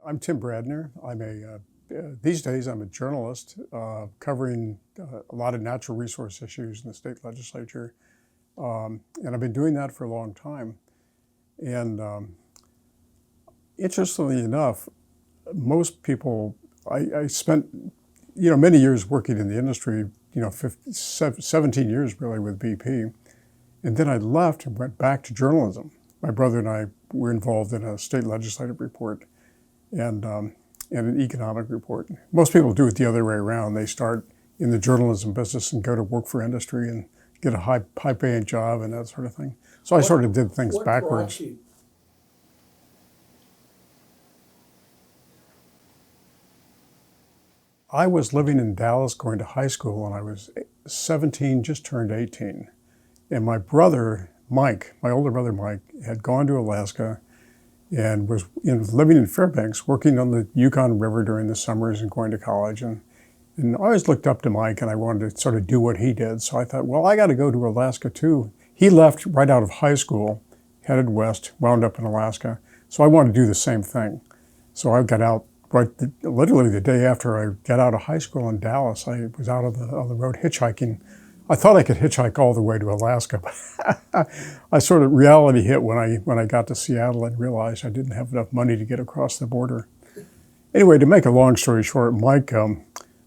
I'm Tim Bradner. These days I'm a journalist covering a lot of natural resource issues in the state legislature. And I've been doing that for a long time. And interestingly enough, most people, I spent, many years working in the industry, 17 years really with BP. And then I left and went back to journalism. My brother and I were involved in a state legislative report and an economic report. Most people do it the other way around. They start in the journalism business and go to work for industry and get a high-paying job and that sort of thing. So I sort of did things backwards. I was living in Dallas going to high school when I was 17, just turned 18. And my brother, Mike, my older brother Mike, had gone to Alaska and was living in Fairbanks, working on the Yukon River during the summers and going to college. And I always looked up to Mike and I wanted to sort of do what he did. So I thought, well, I got to go to Alaska too. He left right out of high school, headed west, wound up in Alaska. So I wanted to do the same thing. So I got out literally the day after I got out of high school in Dallas. I was out on the road hitchhiking. I thought I could hitchhike all the way to Alaska, but I sort of reality hit when I got to Seattle and realized I didn't have enough money to get across the border. Anyway, to make a long story short, Mike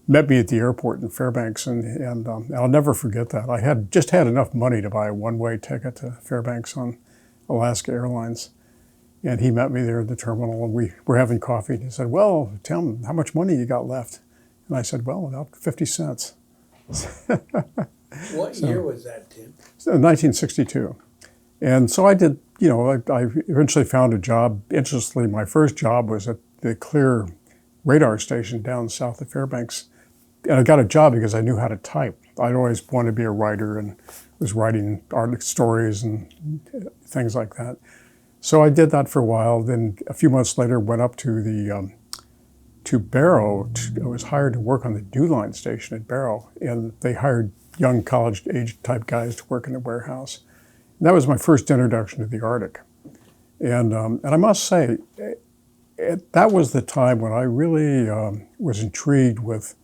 met me at the airport in Fairbanks, and I'll never forget that. I had just had enough money to buy a one-way ticket to Fairbanks on Alaska Airlines. And he met me there at the terminal, and we were having coffee. And he said, well, Tim, how much money you got left? And I said, well, about 50 cents. What year was that, Tim? 1962. And so I did, I eventually found a job. Interestingly, my first job was at the Clear radar station down south of Fairbanks. And I got a job because I knew how to type. I'd always wanted to be a writer and was writing art stories and things like that. So I did that for a while. Then a few months later, went up to Barrow. I was hired to work on the dew line station at Barrow, and they hired young college-age type guys to work in the warehouse. And that was my first introduction to the Arctic. And I must say, that was the time when I really was intrigued with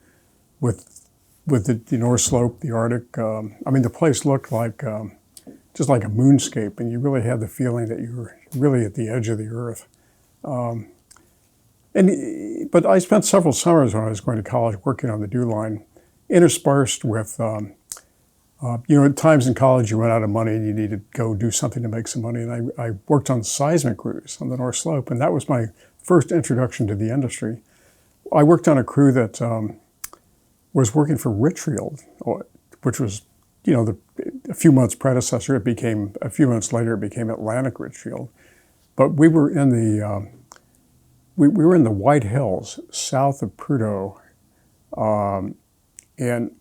the North Slope, the Arctic. The place looked like just like a moonscape, and you really had the feeling that you were really at the edge of the earth. But I spent several summers when I was going to college working on the dew line, interspersed with, at times in college you went out of money and you needed to go do something to make some money. And I worked on seismic crews on the North Slope, and that was my first introduction to the industry. I worked on a crew that was working for Richfield, which was a few months predecessor. A few months later, it became Atlantic Richfield. But we were in the we were in the White Hills south of Prudhoe, and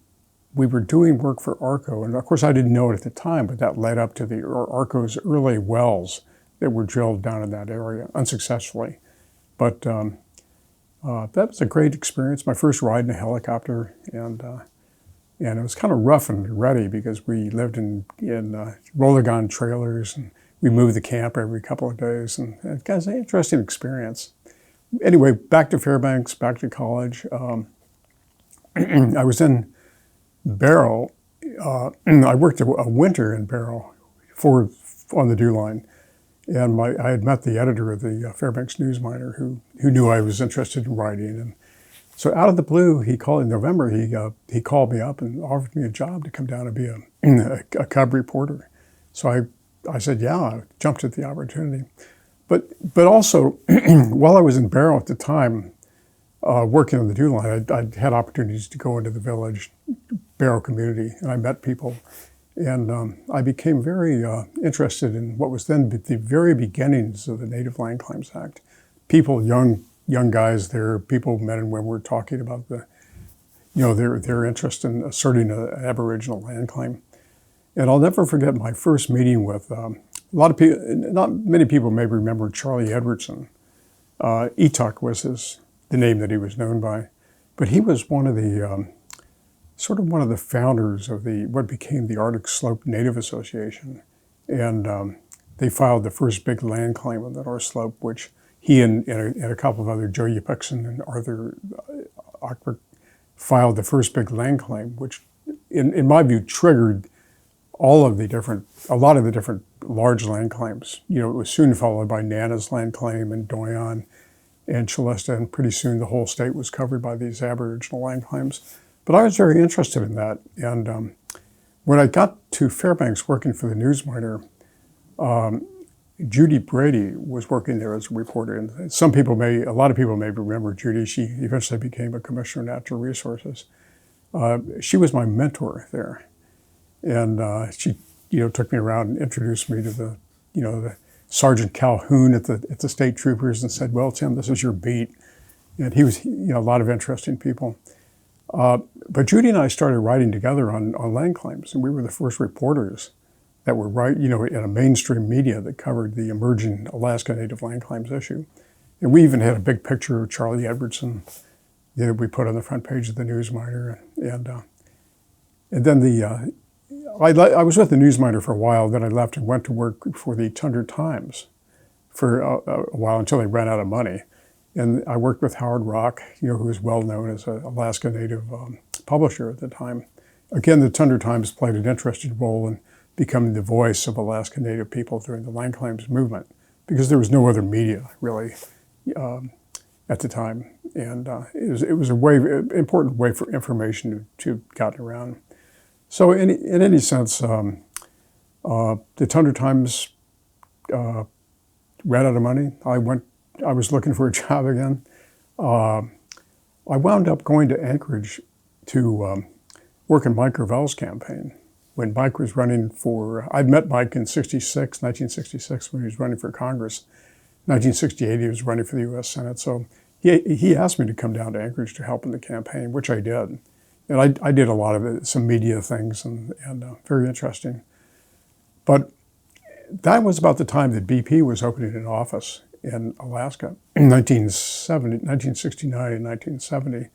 we were doing work for ARCO. And of course, I didn't know it at the time, but that led up to the ARCO's early wells that were drilled down in that area unsuccessfully. But that was a great experience. My first ride in a helicopter, and it was kind of rough and ready because we lived in roller-gon trailers, and we moved the camp every couple of days, and it was an interesting experience. Anyway, back to Fairbanks, back to college. I was in Barrow. I worked a winter in Barrow on the dew line, and I had met the editor of the Fairbanks News Miner who knew I was interested in writing. And so out of the blue, he called in November. He called me up and offered me a job to come down and be a cub reporter. So I said, yeah, I jumped at the opportunity. But also, while I was in Barrow at the time, working on the dew line, I had opportunities to go into the village, Barrow community, and I met people. And I became very interested in what was then the very beginnings of the Native Land Claims Act. People, young guys there, people, men and women, were talking about their interest in asserting an Aboriginal land claim. And I'll never forget my first meeting with a lot of people. Not many people may remember Charlie Edwardson. Etuk was the name that he was known by, but he was one of the founders of what became the Arctic Slope Native Association, and they filed the first big land claim on the North Slope, which he and a couple of other, Joe Yupikson and Arthur Ockberg, filed the first big land claim, which in my view triggered a lot of the different large land claims. It was soon followed by Nana's land claim and Doyon and Celesta, and pretty soon the whole state was covered by these Aboriginal land claims. But I was very interested in that, and when I got to Fairbanks working for the Newsminer, Judy Brady was working there as a reporter, and a lot of people may remember Judy. She eventually became a commissioner of natural resources. She was my mentor there, and she, took me around and introduced me to the Sergeant Calhoun at the state troopers, and said, "Well, Tim, this is your beat." And he was, a lot of interesting people. But Judy and I started writing together on land claims, and we were the first reporters that were in a mainstream media that covered the emerging Alaska Native land claims issue. And we even had a big picture of Charlie Edwardson that we put on the front page of the Newsminer. And then I was with the Newsminer for a while, then I left and went to work for the Tundra Times for a while until they ran out of money. And I worked with Howard Rock, who was well known as an Alaska Native publisher at the time. Again, the Tundra Times played an interesting role in becoming the voice of Alaska Native people during the land claims movement, because there was no other media really at the time, and it was important way for information to gotten around. So in any sense, the Tundra Times ran out of money. I was looking for a job again. I wound up going to Anchorage to work in Mike Gravel's campaign. When Mike was running I'd met Mike in 1966, when he was running for Congress. 1968, he was running for the U.S. Senate. So he asked me to come down to Anchorage to help in the campaign, which I did. And I did a lot of it, some media things, and very interesting. But that was about the time that BP was opening an office in Alaska in 1969 and 1970.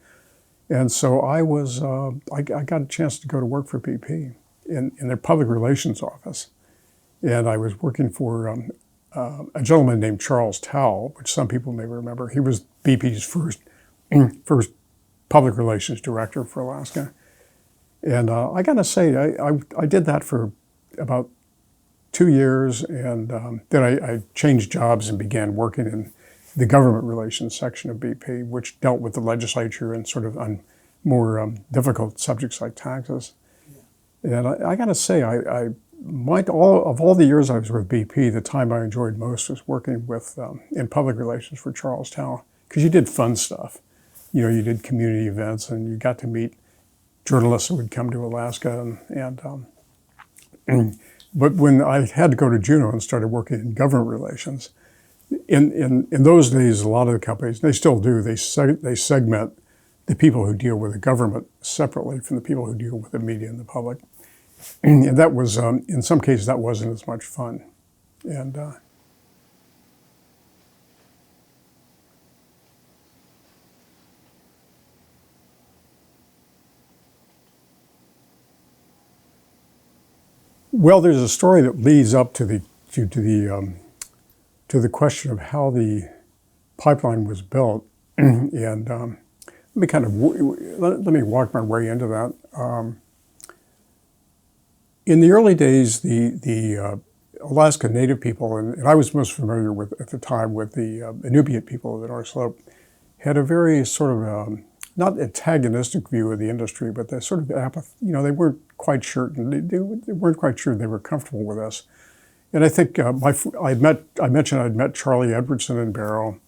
And so I got a chance to go to work for BP in their public relations office. And I was working for a gentleman named Charles Towle, which some people may remember. He was BP's first public relations director for Alaska. And I got to say, I did that for about 2 years, and then I changed jobs and began working in the government relations section of BP, which dealt with the legislature and sort of on more difficult subjects like taxes. And I got to say, of all the years I was with BP, the time I enjoyed most was working with in public relations for Charles Towle, because you did fun stuff. You did community events, and you got to meet journalists who would come to Alaska, but when I had to go to Juneau and started working in government relations, in those days, a lot of the companies, they still do, they segment the people who deal with the government separately from the people who deal with the media and the public. And that was, in some cases, that wasn't as much fun. And well, there's a story that leads up to the question of how the pipeline was built, and let me walk my way into that. In the early days, the Alaska Native people, and I was most familiar with at the time with the Inupiat people of the North Slope, had a very sort of not antagonistic view of the industry, but they sort of they weren't quite sure, and they weren't quite sure they were comfortable with us. And I think I mentioned I'd met Charlie Edwardson in Barrow,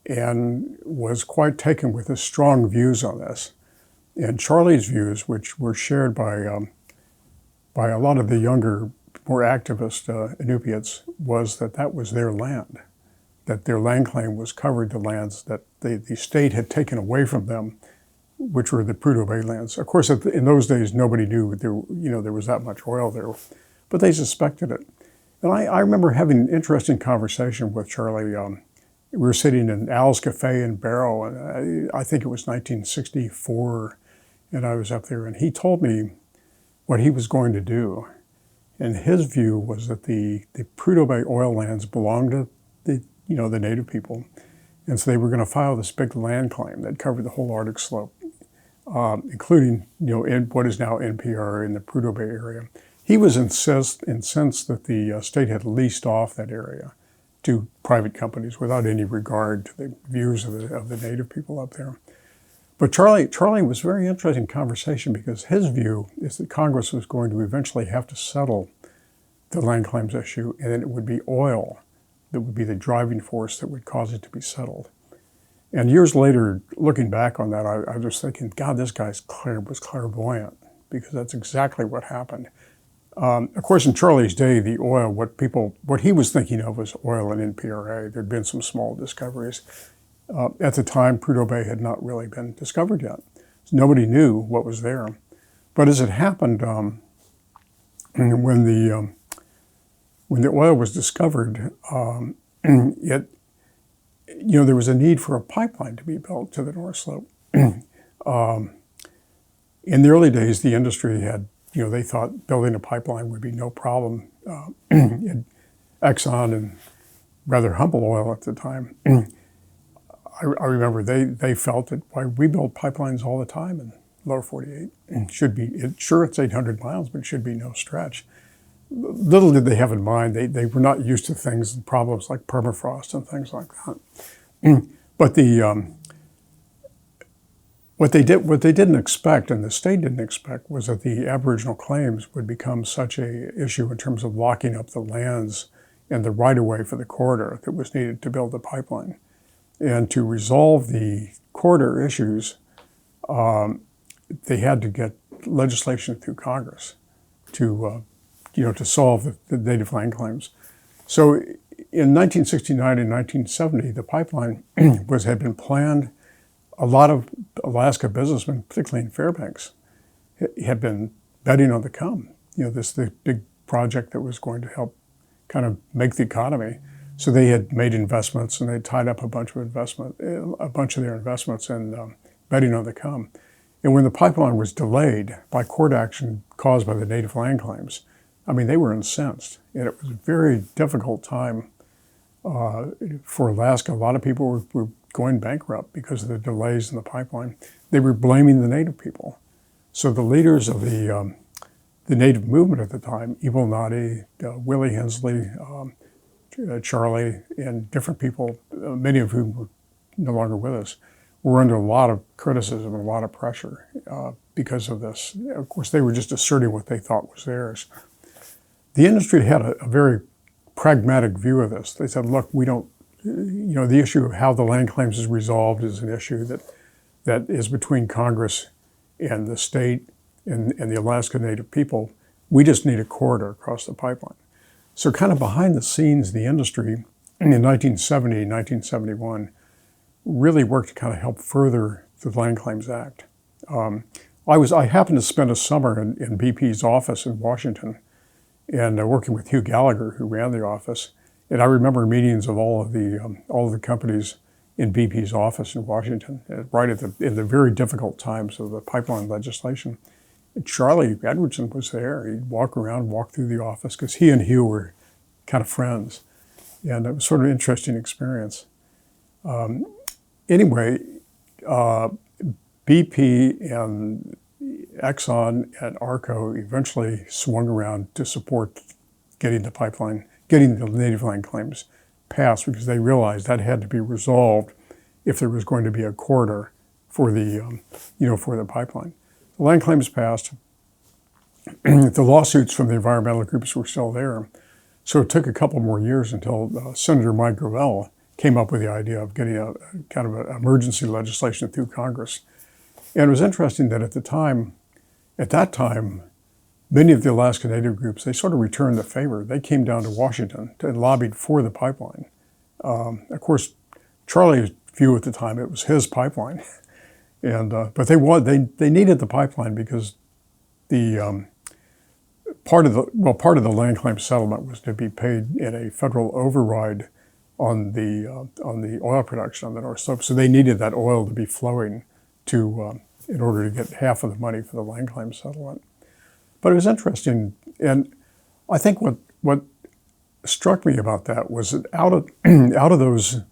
and was quite taken with his strong views on this. And Charlie's views, which were shared by a lot of the younger, more activist Inupiats, was that was their land, that their land claim was covered the lands that the state had taken away from them, which were the Prudhoe Bay lands. Of course, in those days, nobody knew there was that much oil there, but they suspected it. And I remember having an interesting conversation with Charlie. We were sitting in Al's Cafe in Barrow, and I think it was 1964, and I was up there, and he told me what he was going to do. And his view was that the Prudhoe Bay oil lands belonged to the native people. And so they were going to file this big land claim that covered the whole Arctic slope, including, in what is now NPR in the Prudhoe Bay area. He was incensed that the state had leased off that area to private companies without any regard to the views of the native people up there. But Charlie was a very interesting conversation because his view is that Congress was going to eventually have to settle the land claims issue, and then it would be oil that would be the driving force that would cause it to be settled. And years later, looking back on that, I was thinking, God, this guy was clairvoyant, because that's exactly what happened. Of course, in Charlie's day, the oil, what he was thinking of was oil and NPRA. There'd been some small discoveries. At the time, Prudhoe Bay had not really been discovered yet. So nobody knew what was there. But as it happened, when the oil was discovered, there was a need for a pipeline to be built to the North Slope. In the early days, the industry had, they thought building a pipeline would be no problem. Exxon and rather Humble Oil at the time, I remember they felt that why we build pipelines all the time in lower 48. Sure, it's 800 miles, but it should be no stretch. Little did they have in mind, they were not used to things and problems like permafrost and things like that. But what they didn't expect, and the state didn't expect, was that the Aboriginal claims would become such a issue in terms of locking up the lands and the right-of-way for the corridor that was needed to build the pipeline. And to resolve the corridor issues, they had to get legislation through Congress to solve the native land claims. So in 1969 and 1970, the pipeline had been planned. A lot of Alaska businessmen, particularly in Fairbanks, had been betting on the come. The big project that was going to help kind of make the economy. So they had made investments, and they tied up a bunch of their investments in betting on the come. And when the pipeline was delayed by court action caused by the native land claims, they were incensed. And it was a very difficult time for Alaska. A lot of people were going bankrupt because of the delays in the pipeline. They were blaming the native people. So the leaders of the native movement at the time, Evil Nadi, Willie Hensley, Charlie, and different people, many of whom were no longer with us, were under a lot of criticism and a lot of pressure because of this. Of course, they were just asserting what they thought was theirs. The industry had a very pragmatic view of this. They said, look, we don't, the issue of how the land claims is resolved is an issue that is between Congress and the state and the Alaska Native people. We just need a corridor across the pipeline. So kind of behind the scenes, the industry in 1970, 1971 really worked to kind of help further the Land Claims Act. I happened to spend a summer in BP's office in Washington and working with Hugh Gallagher, who ran the office. And I remember meetings of all of the companies in BP's office in Washington, right in the very difficult times of the pipeline legislation. Charlie Edwardson was there. He'd walk around, walk through the office, because he and Hugh were kind of friends. And it was sort of an interesting experience. Anyway, BP and Exxon and ARCO eventually swung around to support getting the native land claims passed, because they realized that had to be resolved if there was going to be a corridor for the pipeline. The land claims passed. The lawsuits from the environmental groups were still there. So it took a couple more years until Senator Mike Gravel came up with the idea of getting a kind of an emergency legislation through Congress. And it was interesting that at that time, many of the Alaska Native groups, they sort of returned the favor. They came down to Washington and lobbied for the pipeline. Of course, Charlie's view at the time, it was his pipeline. But they needed the pipeline because the part of the land claim settlement was to be paid in a federal override on the oil production on the North Slope. So they needed that oil to be flowing in order to get half of the money for the land claim settlement. But it was interesting, and I think what struck me about that was that out of out of those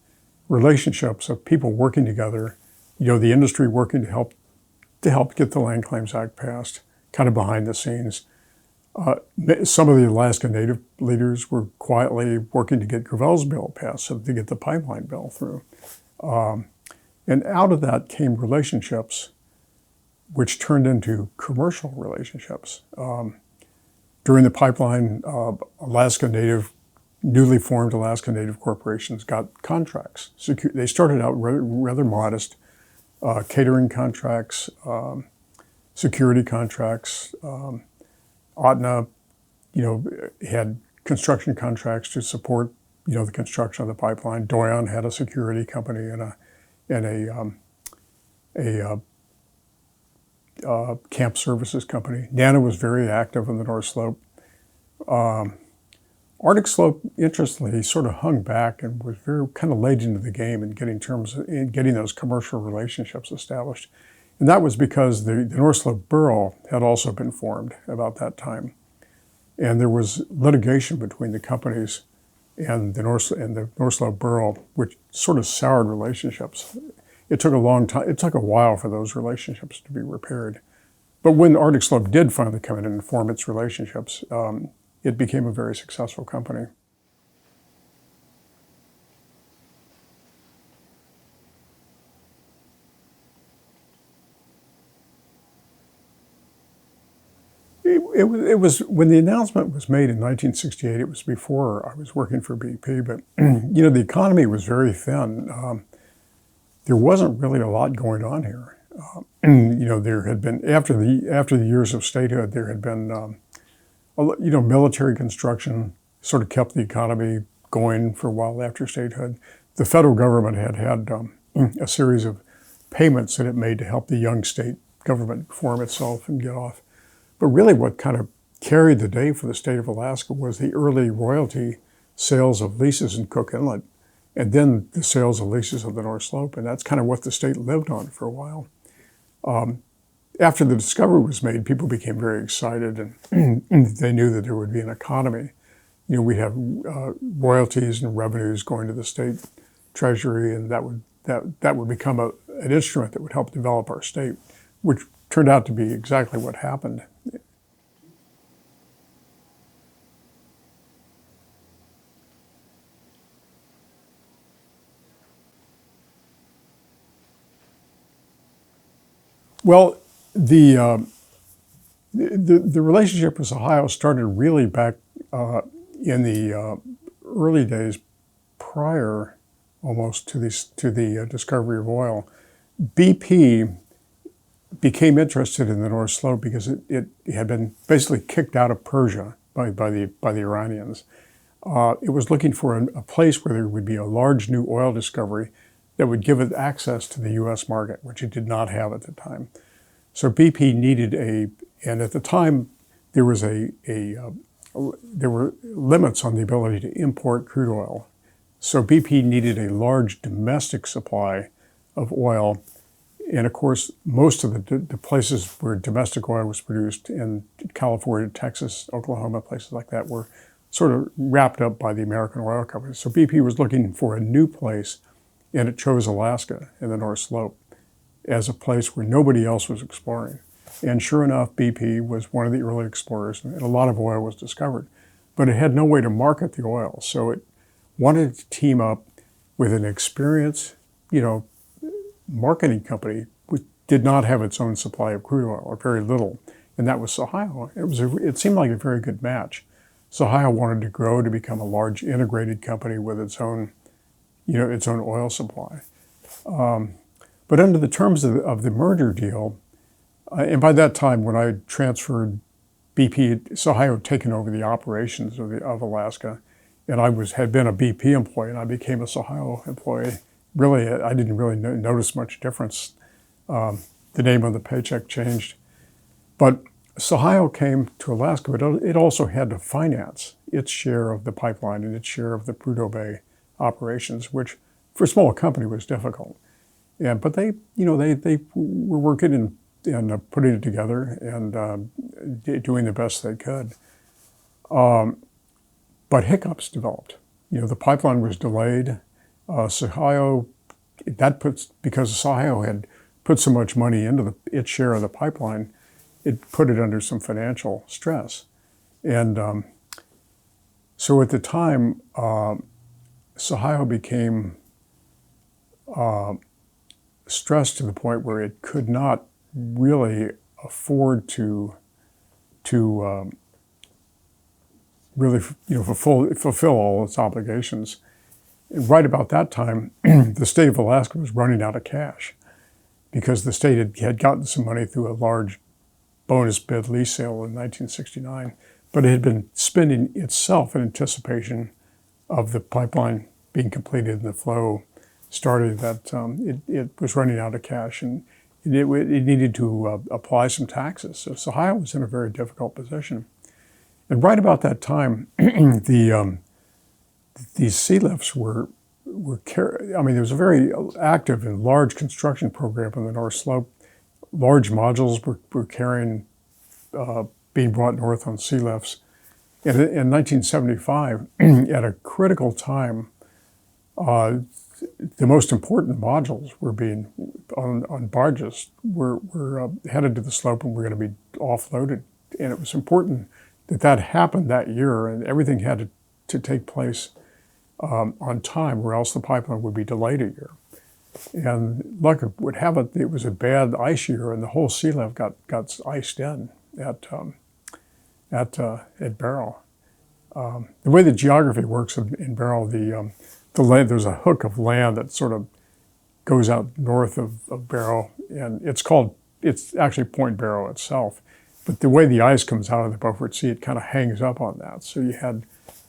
relationships of people working together, the industry working to help get the Land Claims Act passed, kind of behind the scenes. Some of the Alaska Native leaders were quietly working to get Gravel's bill passed, so to get the pipeline bill through. And out of that came relationships, which turned into commercial relationships. During the pipeline, newly formed Alaska Native corporations got contracts. They started out rather modest, catering contracts, security contracts. Ahtna, had construction contracts to support, the construction of the pipeline. Doyon had a security company and a camp services company. NANA was very active on the North Slope. Arctic Slope, interestingly, sort of hung back and was very kind of late into the game in getting those commercial relationships established. And that was because the North Slope Borough had also been formed about that time. And there was litigation between the companies and the North Slope Borough, which sort of soured relationships. It took a long time. It took a while for those relationships to be repaired. But when Arctic Slope did finally come in and form its relationships, it became a very successful company. It was when the announcement was made in 1968. It was before I was working for BP, but the economy was very thin. There wasn't really a lot going on here. There had been after the years of statehood, there had been military construction sort of kept the economy going for a while after statehood. The federal government had a series of payments that it made to help the young state government form itself and get off. But really what kind of carried the day for the state of Alaska was the early royalty sales of leases in Cook Inlet, and then the sales of leases of the North Slope, and that's kind of what the state lived on for a while. After the discovery was made, people became very excited, and they knew that there would be an economy. We'd have royalties and revenues going to the state treasury, and that would become an instrument that would help develop our state, which turned out to be exactly what happened. Well, the relationship with Ohio started really back in the early days prior almost to the discovery of oil. BP became interested in the North Slope because it had been basically kicked out of Persia by the Iranians. It was looking for a place where there would be a large new oil discovery that would give it access to the U.S. market, which it did not have at the time. So BP needed and at the time there was there were limits on the ability to import crude oil. So BP needed a large domestic supply of oil. And of course, most of the places where domestic oil was produced in California, Texas, Oklahoma, places like that were sort of wrapped up by the American oil companies. So BP was looking for a new place, and it chose Alaska in the North Slope as a place where nobody else was exploring. And sure enough, BP was one of the early explorers, and a lot of oil was discovered. But it had no way to market the oil, so it wanted to team up with an experienced, marketing company which did not have its own supply of crude oil, or very little, and that was Ohio. It seemed like a very good match. So Ohio wanted to grow to become a large integrated company with its own oil supply. But under the terms of the merger deal, and by that time when I transferred BP, Ohio had taken over the operations of Alaska, and I had been a BP employee, and I became a Ohio employee. Really, I didn't really notice much difference. The name of the paycheck changed. But Ohio came to Alaska, but it also had to finance its share of the pipeline and its share of the Prudhoe Bay operations, which for a small company was difficult. But they were working and putting it together and doing the best they could. But but hiccups developed. The pipeline was delayed. Sahio, because Sahio had put so much money into its share of the pipeline, it put it under some financial stress. And so at the time, Sahio became stressed to the point where it could not really afford to really fulfill all its obligations. And right about that time, the state of Alaska was running out of cash because the state had gotten some money through a large bonus bid lease sale in 1969, but it had been spending itself in anticipation of the pipeline being completed and the flow started, that it was running out of cash, and it needed to apply some taxes. So Sahio was in a very difficult position. And right about that time, these sea lifts were there was a very active and large construction program on the North Slope. Large modules were being brought north on sea lifts. And in 1975, at a critical time, the most important modules were being on barges were headed to the slope and were going to be offloaded. And it was important that happened that year, and everything had to take place on time, or else the pipeline would be delayed a year. And luck would have it, it was a bad ice year, and the whole sea lift got iced in at Barrow. The way the geography works in Barrow, the land, there's a hook of land that sort of goes out north of Barrow, and it's actually Point Barrow itself. But the way the ice comes out of the Beaufort Sea, it kind of hangs up on that. So you had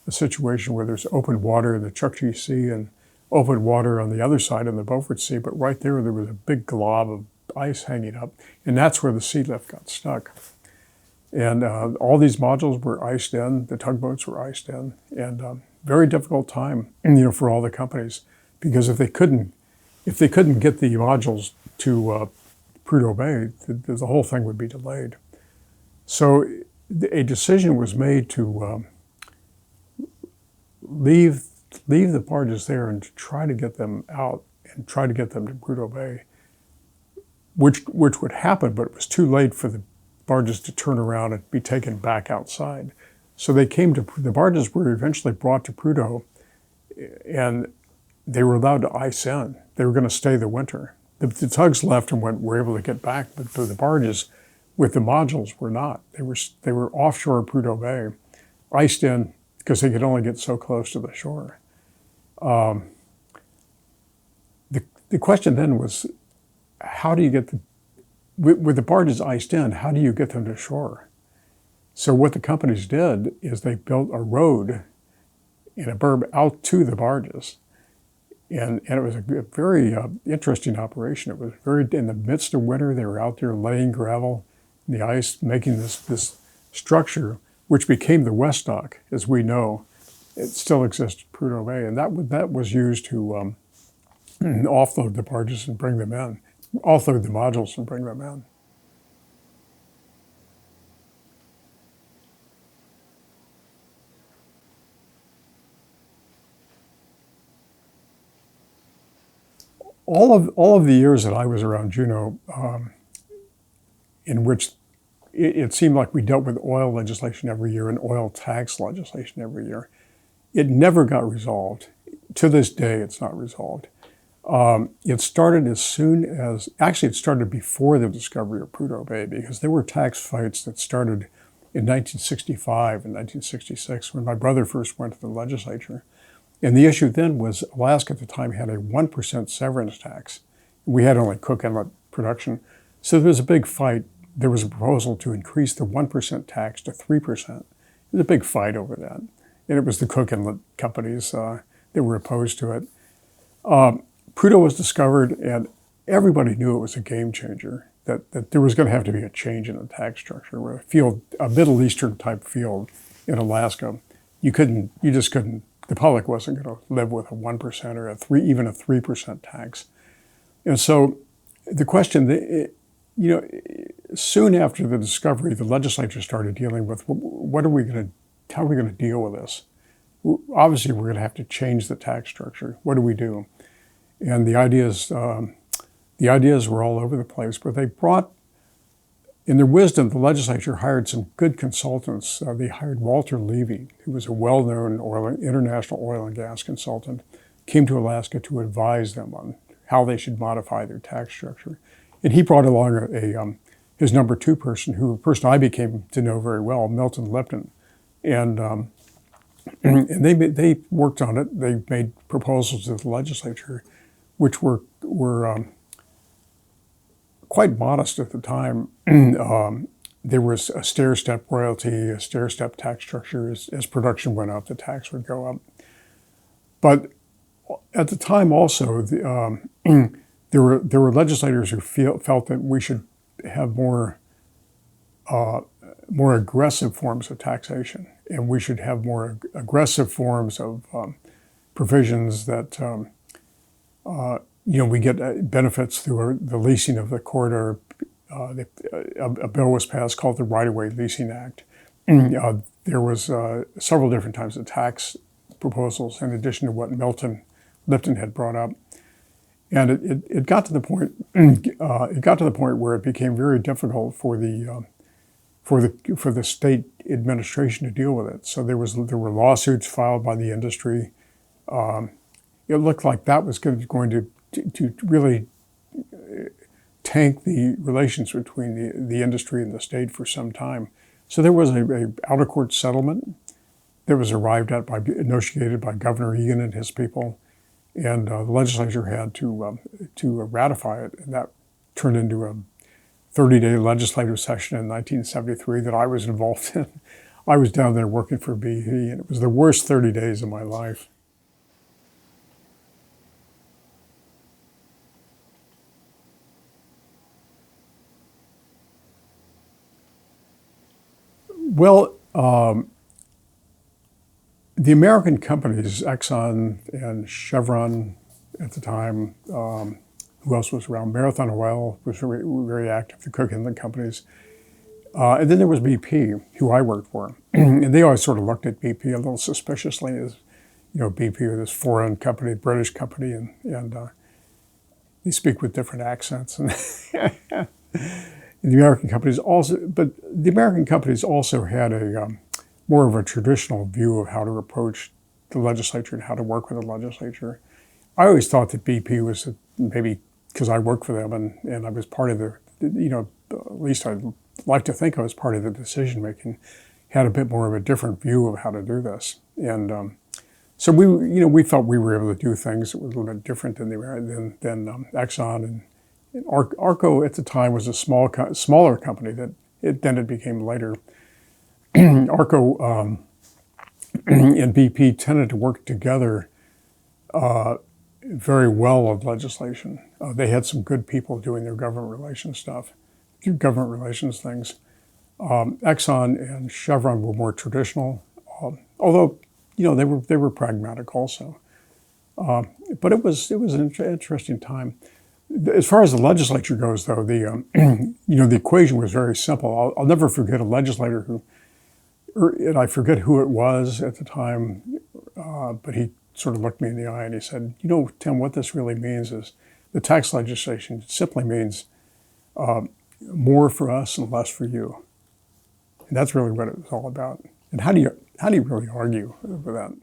a situation where there's open water in the Chukchi Sea and open water on the other side in the Beaufort Sea, but right there was a big glob of ice hanging up, and that's where the sea lift got stuck. And all these modules were iced in, the tugboats were iced in, and very difficult time, for all the companies, because if they couldn't get the modules to Prudhoe Bay, the whole thing would be delayed. So a decision was made to leave the barges there and to try to get them out and try to get them to Prudhoe Bay, which would happen, but it was too late for the barges to turn around and be taken back outside. So the barges were eventually brought to Prudhoe, and they were allowed to ice in. They were going to stay the winter. The tugs left and were able to get back, but the barges with the modules were not. They were offshore Prudhoe Bay, iced in because they could only get so close to the shore. The question then was, how do you get with the barges iced in, how do you get them to shore? So what the companies did is they built a road in a berm out to the barges. And it was a very interesting operation. It was in the midst of winter. They were out there laying gravel in the ice, making this structure, which became the West Dock, as we know. It still exists at Prudhoe Bay, and that was used to offload the barges and bring them in, offload the modules and bring them in. All of the years that I was around Juneau, in which it seemed like we dealt with oil legislation every year and oil tax legislation every year, it never got resolved. To this day, it's not resolved. It started it started before the discovery of Prudhoe Bay, because there were tax fights that started in 1965 and 1966 when my brother first went to the legislature. And the issue then was Alaska at the time had a 1% severance tax. We had only Cook Inlet production. So there was a big fight. There was a proposal to increase the 1% tax to 3%. There was a big fight over that. And it was the Cook Inlet companies that were opposed to it. Prudhoe was discovered, and everybody knew it was a game changer, that there was going to have to be a change in the tax structure. Where a Middle Eastern type field in Alaska, you just couldn't. The public wasn't going to live with a 1% or even a 3% tax. And so the question, soon after the discovery, the legislature started dealing with how are we going to deal with this? obviously we're going to have to change the tax structure. What do we do? And the ideas were all over the place, but they brought, in their wisdom, the legislature hired some good consultants. They hired Walter Levy, who was a well-known international oil and gas consultant, came to Alaska to advise them on how they should modify their tax structure. And he brought along his number two person, a person I became to know very well, Milton Lipton. And they worked on it. They made proposals to the legislature, which were quite modest at the time. There was a stair-step royalty, a stair-step tax structure. As production went up, the tax would go up. But at the time also, there were legislators who felt that we should have more aggressive forms of taxation, and we should have more aggressive forms of provisions that we get benefits through the leasing of the corridor. A bill was passed called the Right-of-Way Leasing Act. There was several different types of tax proposals in addition to what Milton Lipton had brought up, and it got to the point. It got to the point where it became very difficult for the state administration to deal with it. So there were lawsuits filed by the industry. It looked like that was going to really tank the relations between the industry and the state for some time. So there was a out-of-court settlement that was arrived at negotiated by Governor Egan and his people, and the legislature had to ratify it, and that turned into a 30-day legislative session in 1973 that I was involved in. I was down there working for BP, and it was the worst 30 days of my life. Well, the American companies, Exxon and Chevron at the time, who else was around? Marathon Oil was very active, the Cook Inlet companies. And then there was BP, who I worked for. And they always sort of looked at BP a little suspiciously as, BP was this foreign company, British company, and they speak with different accents. And the American companies also had a more of a traditional view of how to approach the legislature and how to work with the legislature. I always thought that BP was maybe because I worked for them and I was part of at least I'd like to think I was part of the decision making, had a bit more of a different view of how to do this. And so we felt we were able to do things that were a little bit different than Exxon and Arco at the time was a smaller company that it became later. Arco and BP tended to work together very well on legislation. They had some good people doing their government relations things. Exxon and Chevron were more traditional, although they were pragmatic also. But it was an interesting time. As far as the legislature goes, though, the equation was very simple. I'll never forget a legislator and I forget who it was at the time, but he sort of looked me in the eye and he said, Tim, what this really means is the tax legislation simply means more for us and less for you. And that's really what it was all about. And how do you really argue with that?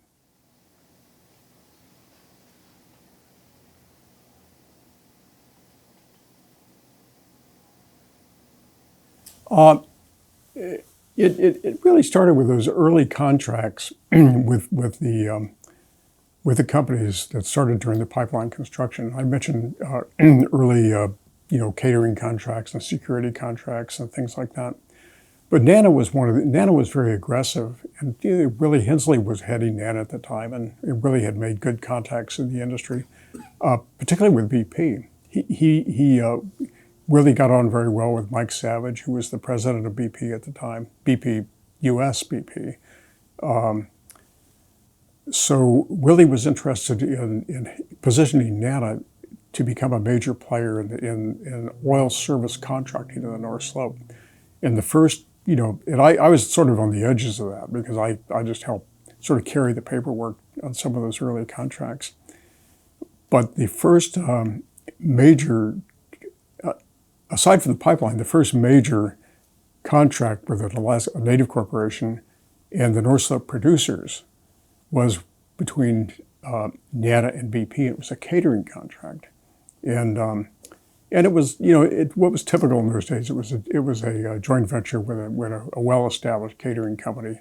It really started with those early contracts with the companies that started during the pipeline construction. I mentioned early catering contracts and security contracts and things like that. But NANA was very aggressive, and Willie Hensley was heading NANA at the time, and it really had made good contacts in the industry, particularly with BP. He Willie got on very well with Mike Savage, who was the president of BP at the time, US BP. So Willie was interested in positioning NANA to become a major player in oil service contracting in the North Slope. And the first, and I was sort of on the edges of that because I just helped sort of carry the paperwork on some of those early contracts. But the first major, aside from the pipeline, the first major contract with an Alaska Native corporation and the North Slope producers was between NADA and BP. It was a catering contract, and it was, what was typical in those days. It was a joint venture with a well-established catering company.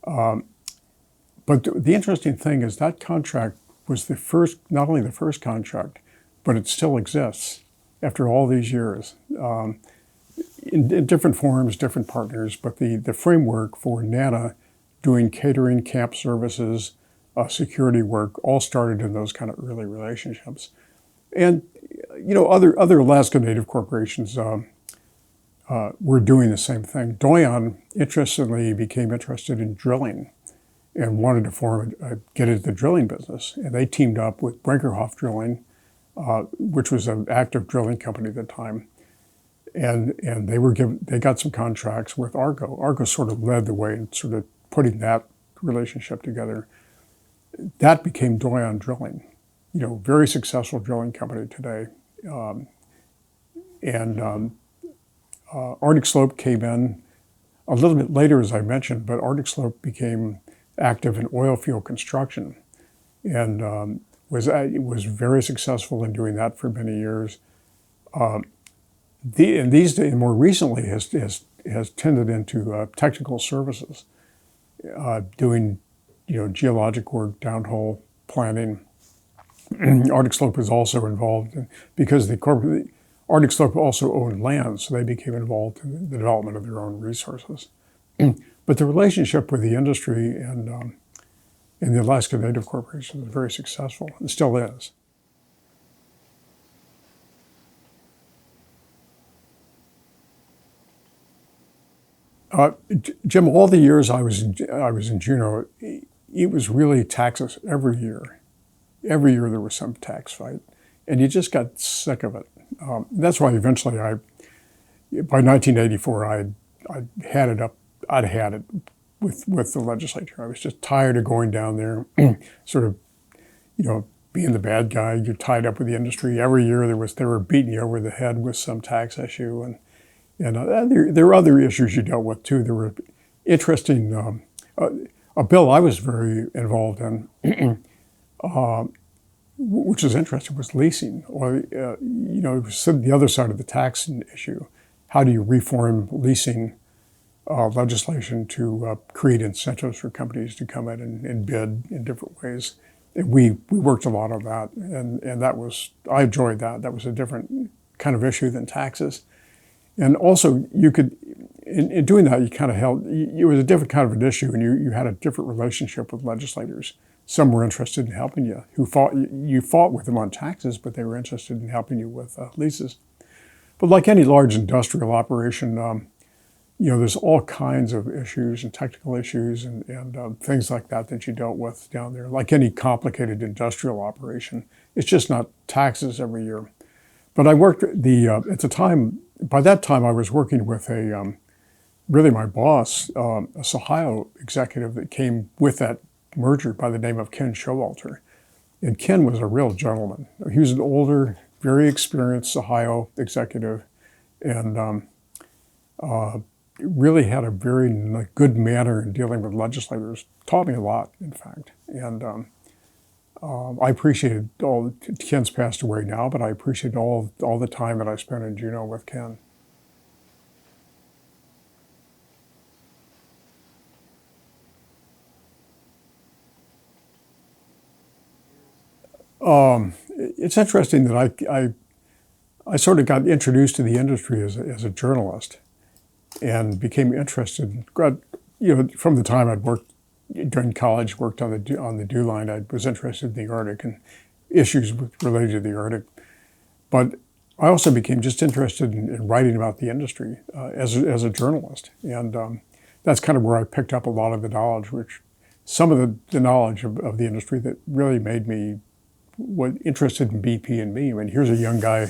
But the interesting thing is that contract was not only the first contract, but it still exists after all these years. In different forms, different partners, but the framework for NADA doing catering, camp services, security work, all started in those kind of early relationships. And, other Alaska Native corporations were doing the same thing. Doyon, interestingly, became interested in drilling and wanted to get into the drilling business. And they teamed up with Brinkerhoff Drilling, which was an active drilling company at the time. And they got some contracts with Arco. Arco sort of led the way in sort of putting that relationship together. That became Doyon Drilling, very successful drilling company today. Arctic Slope came in a little bit later, as I mentioned, but Arctic Slope became active in oil field construction and was very successful in doing that for many years. And these days, more recently, has tended into technical services, doing geologic work, downhole planning. Arctic Slope was also involved because Arctic Slope also owned land, so they became involved in the development of their own resources. But the relationship with the industry and the Alaska Native Corporation was very successful, and still is. Jim, all the years I was in Juneau, it was really taxes every year. Every year there was some tax fight, and you just got sick of it. That's why eventually by 1984, I'd had it up. I'd had it with the legislature. I was just tired of going down there, sort of, being the bad guy. You're tied up with the industry. Every year they were beating you over the head with some tax issue, and there were other issues you dealt with too. There were interesting. A bill I was very involved in, which is interesting, was leasing. Or it was the other side of the tax issue. How do you reform leasing legislation to create incentives for companies to come in and bid in different ways? And we worked a lot on that, and I enjoyed that. That was a different kind of issue than taxes. And also, you could, in doing that, you kind of it was a different kind of an issue, and you had a different relationship with legislators. Some were interested in helping you. You fought with them on taxes, but they were interested in helping you with leases. But like any large industrial operation, there's all kinds of issues and technical issues and things like that you dealt with down there. Like any complicated industrial operation, it's just not taxes every year. But I worked at the time. By that time, I was working with really my boss, a Sahio executive that came with that merger by the name of Ken Showalter. And Ken was a real gentleman. He was an older, very experienced Sahio executive, and really had a very good manner in dealing with legislators. Taught me a lot, in fact. And I appreciated Ken's passed away now, but I appreciated all the time that I spent in Juneau with Ken. It's interesting that I sort of got introduced to the industry as a journalist, and became interested. From the time I'd worked during college, worked on the dew line. I was interested in the Arctic and issues related to the Arctic. But I also became just interested in writing about the industry as a journalist, and that's kind of where I picked up a lot of the knowledge, some of the knowledge of the industry that really made me interested in BP and me. I mean, here's a young guy,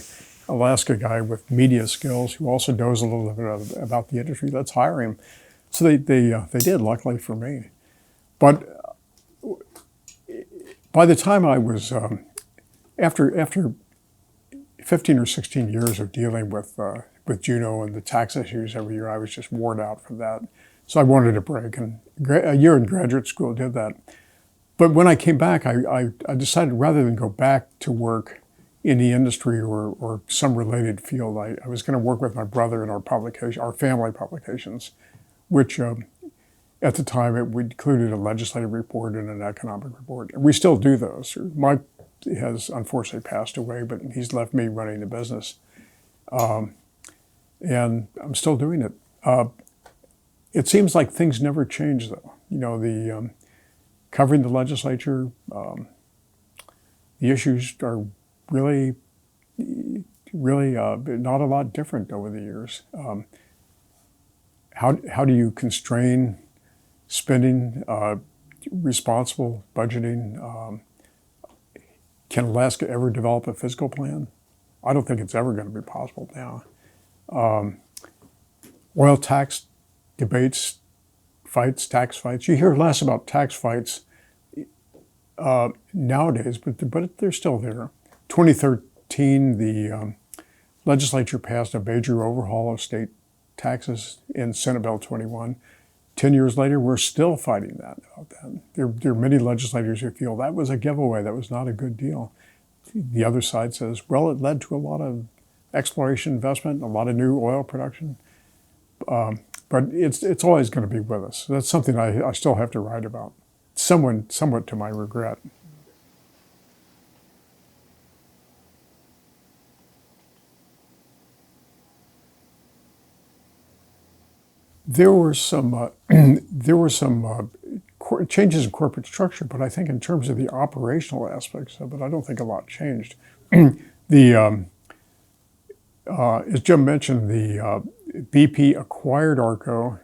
Alaska guy with media skills who also knows a little bit about the industry. Let's hire him. So they did, luckily for me. But by the time I was, after 15 or 16 years of dealing with Juneau and the tax issues every year, I was just worn out from that. So I wanted a break, and a year in graduate school did that. But when I came back, I decided rather than go back to work in the industry or some related field, I was going to work with my brother in our family publications, which at the time it included a legislative report and an economic report. And we still do those. Mike has unfortunately passed away, but he's left me running the business. And I'm still doing it. It seems like things never change, though. You know, the covering the legislature, the issues are really not a lot different over the years. How do you constrain spending, responsible budgeting? Can Alaska ever develop a fiscal plan? I don't think it's ever going to be possible now. Oil tax debates, tax fights. You hear less about tax fights nowadays, but they're still there. 2013, the legislature passed a major overhaul of state taxes in Senate Bill 21. 10 years later, we're still fighting about that. There are many legislators who feel that was a giveaway, that was not a good deal. The other side says, well, it led to a lot of exploration investment, a lot of new oil production. But it's always going to be with us. That's something I still have to write about, somewhat to my regret. There were some changes in corporate structure, but I think in terms of the operational aspects of it, I don't think a lot changed. As Jim mentioned, the BP acquired ARCO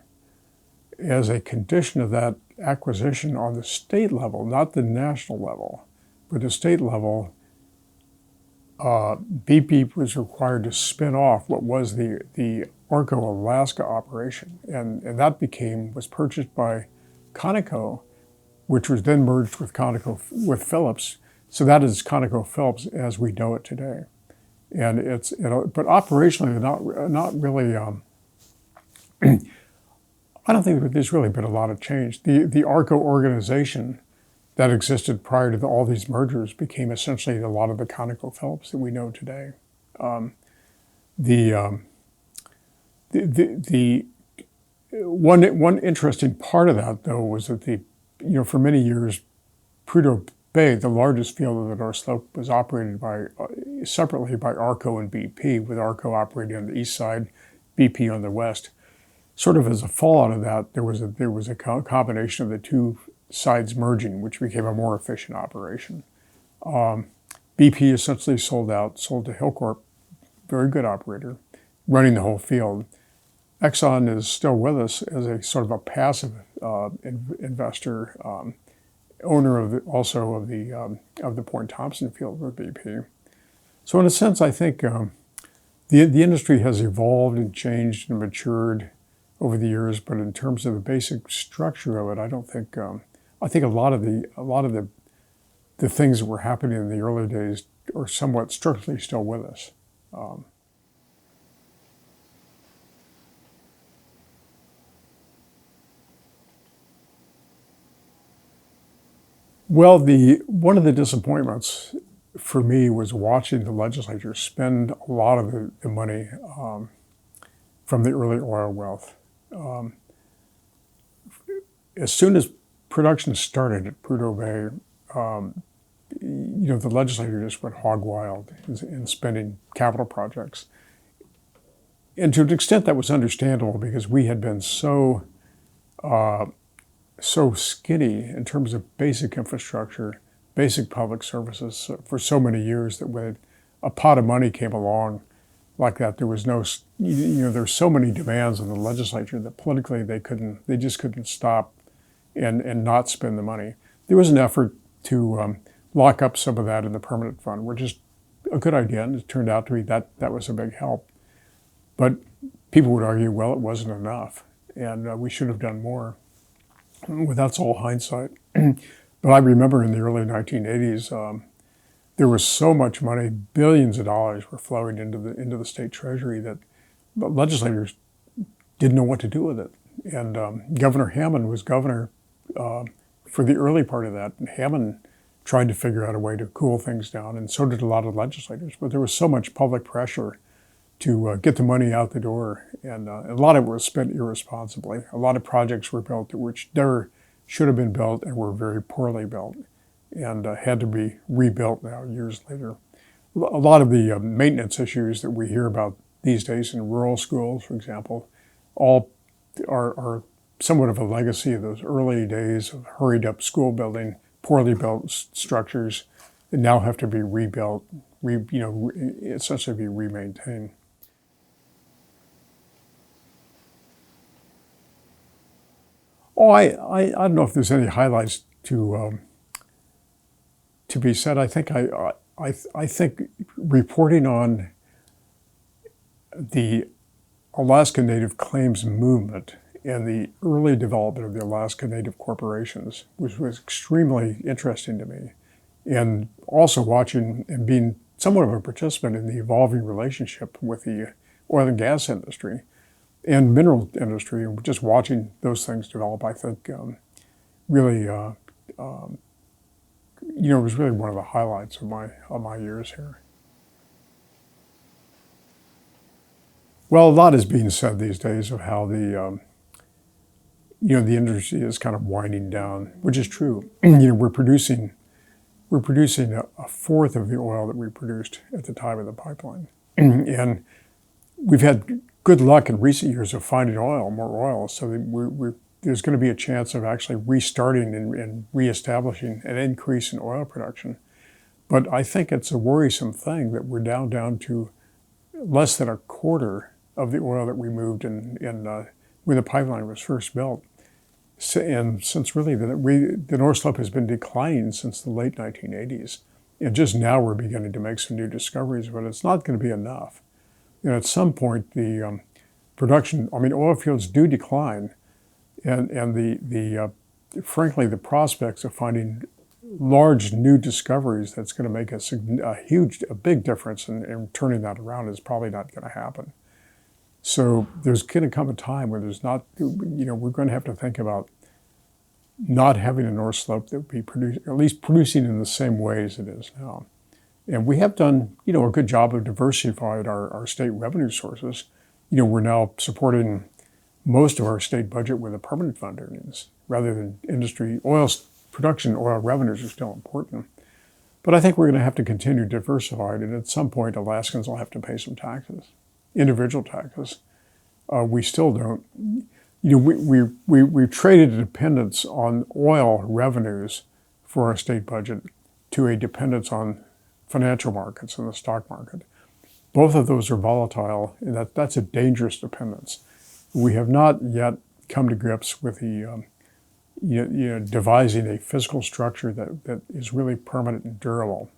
as a condition of that acquisition on the state level, not the national level, but the state level. BP was required to spin off what was the ARCO Alaska operation, and that was purchased by Conoco, which was then merged with Phillips. So that is ConocoPhillips as we know it today. And but operationally, not really. I don't think there's really been a lot of change. The ARCO organization that existed prior to all these mergers became essentially a lot of the ConocoPhillips that we know today. The one interesting part of that, though, was that for many years, Prudhoe Bay, the largest field of the North Slope, was operated separately by ARCO and BP, with ARCO operating on the east side, BP on the west. Sort of as a fallout of that, there was a combination of the two sides merging, which became a more efficient operation. BP essentially sold to Hilcorp, very good operator, running the whole field. Exxon is still with us as a sort of a passive investor, owner of the Point Thompson field with BP. So in a sense, I think the industry has evolved and changed and matured over the years. But in terms of the basic structure of it, I don't think. I think a lot of the things that were happening in the early days are somewhat structurally still with us. Well, one of the disappointments for me was watching the legislature spend a lot of the money from the early oil wealth. As soon as production started at Prudhoe Bay, the legislature just went hog wild in spending capital projects. And to an extent that was understandable because we had been so skinny in terms of basic infrastructure, basic public services for so many years that when a pot of money came along like that, there was no, there's so many demands on the legislature that politically they just couldn't stop and not spend the money. There was an effort to lock up some of that in the permanent fund, which is a good idea, and it turned out to be that was a big help. But people would argue, well, it wasn't enough, and we should have done more. Well, that's all hindsight. But I remember in the early 1980s, there was so much money, billions of dollars were flowing into the state treasury that legislators didn't know what to do with it. And Governor Hammond was governor for the early part of that. And Hammond tried to figure out a way to cool things down, and so did a lot of legislators. But there was so much public pressure to get the money out the door, and a lot of it was spent irresponsibly. A lot of projects were built which never should have been built and were very poorly built, and had to be rebuilt now years later. A lot of the maintenance issues that we hear about these days in rural schools, for example, all are somewhat of a legacy of those early days of hurried up school building, poorly built structures that now have to be rebuilt, essentially be remaintained. Oh, I don't know if there's any highlights to be said. I think reporting on the Alaska Native Claims movement and the early development of the Alaska Native corporations was extremely interesting to me. And also watching and being somewhat of a participant in the evolving relationship with the oil and gas industry and mineral industry, and just watching those things develop, I think really, it was really one of the highlights of my years here. Well, a lot is being said these days of how the industry is kind of winding down, which is true. We're producing a fourth of the oil that we produced at the time of the pipeline, and we've had good luck in recent years of finding more oil, so that there's going to be a chance of actually restarting and reestablishing an increase in oil production. But I think it's a worrisome thing that we're down to less than a quarter of the oil that we moved in when the pipeline was first built. And since really the North Slope has been declining since the late 1980s, and just now we're beginning to make some new discoveries, but it's not going to be enough. At some point, the production, oil fields do decline, and frankly, the prospects of finding large new discoveries that's going to make a big difference in turning that around is probably not going to happen. So there's going to come a time where we're going to have to think about not having a North Slope that would be at least producing in the same way as it is now. And we have done, a good job of diversifying our state revenue sources. We're now supporting most of our state budget with a permanent fund earnings rather than industry. Oil revenues are still important. But I think we're going to have to continue to diversify it, and at some point Alaskans will have to pay some taxes, individual taxes. We still don't. We've traded a dependence on oil revenues for our state budget to a dependence on financial markets and the stock market. Both of those are volatile, and that's a dangerous dependence. We have not yet come to grips with the devising a fiscal structure that is really permanent and durable,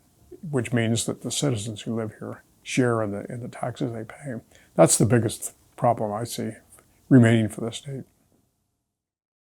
which means that the citizens who live here share in the taxes they pay. That's the biggest problem I see remaining for the state.